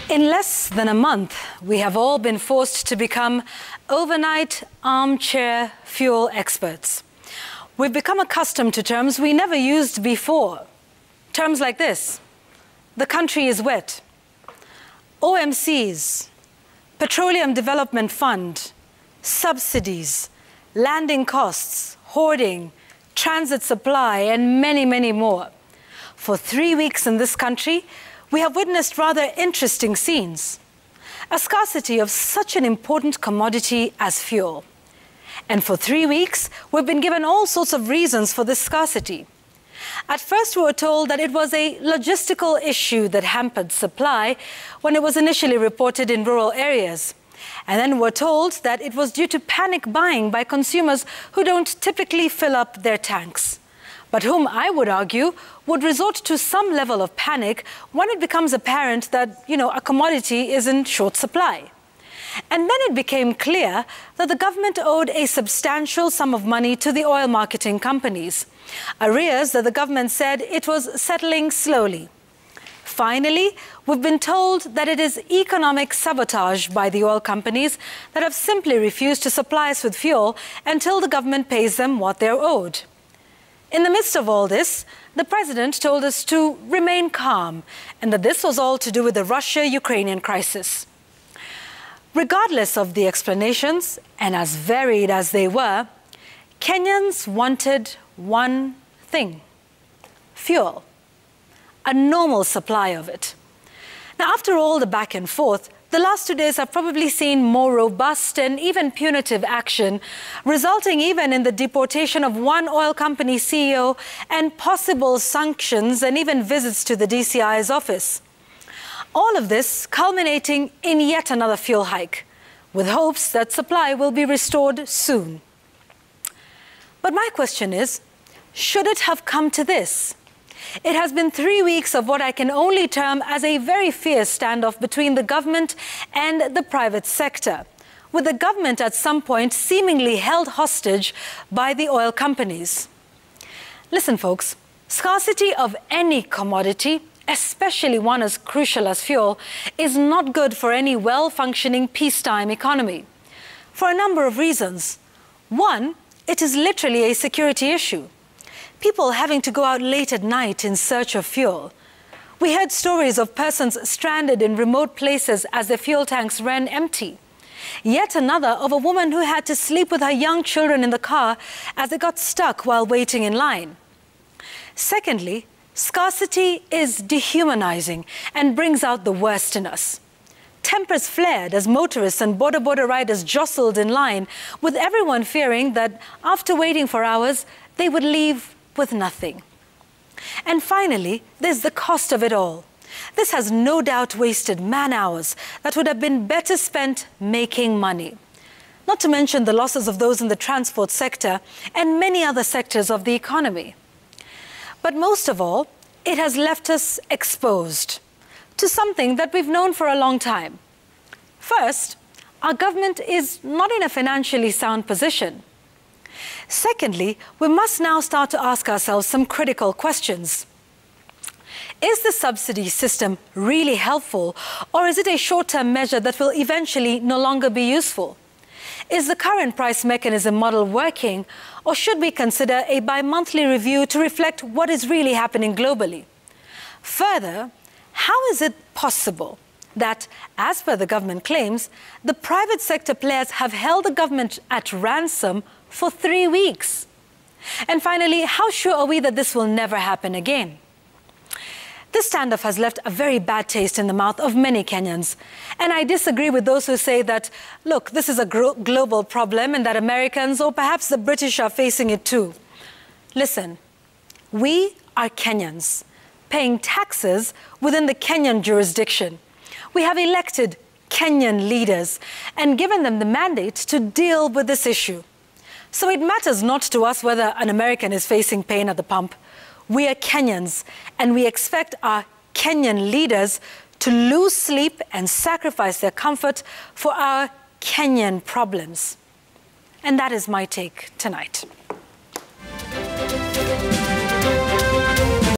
In less than a month, we have all been forced to become overnight armchair fuel experts. We've become accustomed to terms we never used before. Terms like this: the country is wet, OMCs, Petroleum Development Fund, subsidies, landing costs, hoarding, transit supply, and many, many more. For 3 weeks in this country, we have witnessed rather interesting scenes. A scarcity of such an important commodity as fuel. And for 3 weeks, we've been given all sorts of reasons for this scarcity. At first, we were told that it was a logistical issue that hampered supply when it was initially reported in rural areas. And then we're told that it was due to panic buying by consumers who don't typically fill up their tanks, but whom I would argue would resort to some level of panic when it becomes apparent that, a commodity is in short supply. And then it became clear that the government owed a substantial sum of money to the oil marketing companies, arrears that the government said it was settling slowly. Finally, we've been told that it is economic sabotage by the oil companies that have simply refused to supply us with fuel until the government pays them what they're owed. In the midst of all this, the president told us to remain calm and that this was all to do with the Russia-Ukrainian crisis. Regardless of the explanations, and as varied as they were, Kenyans wanted one thing: fuel. A normal supply of it. Now, after all the back and forth, the last 2 days have probably seen more robust and even punitive action, resulting even in the deportation of one oil company CEO and possible sanctions and even visits to the DCI's office. All of this culminating in yet another fuel hike, with hopes that supply will be restored soon. But my question is, should it have come to this? It has been 3 weeks of what I can only term as a very fierce standoff between the government and the private sector, with the government at some point seemingly held hostage by the oil companies. Listen, folks, scarcity of any commodity, especially one as crucial as fuel, is not good for any well-functioning peacetime economy, for a number of reasons. One, it is literally a security issue. People having to go out late at night in search of fuel. We heard stories of persons stranded in remote places as their fuel tanks ran empty. Yet another of a woman who had to sleep with her young children in the car as they got stuck while waiting in line. Secondly, scarcity is dehumanizing and brings out the worst in us. Tempers flared as motorists and border riders jostled in line, with everyone fearing that after waiting for hours, they would leave with nothing. And finally, there's the cost of it all. This has no doubt wasted man-hours that would have been better spent making money. Not to mention the losses of those in the transport sector and many other sectors of the economy. But most of all, it has left us exposed to something that we've known for a long time. First, our government is not in a financially sound position. Secondly, we must now start to ask ourselves some critical questions. Is the subsidy system really helpful, or is it a short-term measure that will eventually no longer be useful? Is the current price mechanism model working, or should we consider a bi-monthly review to reflect what is really happening globally? Further, how is it possible that, as per the government claims, the private sector players have held the government at ransom for 3 weeks? And finally, how sure are we that this will never happen again? This standoff has left a very bad taste in the mouth of many Kenyans. And I disagree with those who say that, look, this is a global problem and that Americans or perhaps the British are facing it too. Listen, we are Kenyans, paying taxes within the Kenyan jurisdiction. We have elected Kenyan leaders and given them the mandate to deal with this issue. So it matters not to us whether an American is facing pain at the pump. We are Kenyans, and we expect our Kenyan leaders to lose sleep and sacrifice their comfort for our Kenyan problems. And that is my take tonight.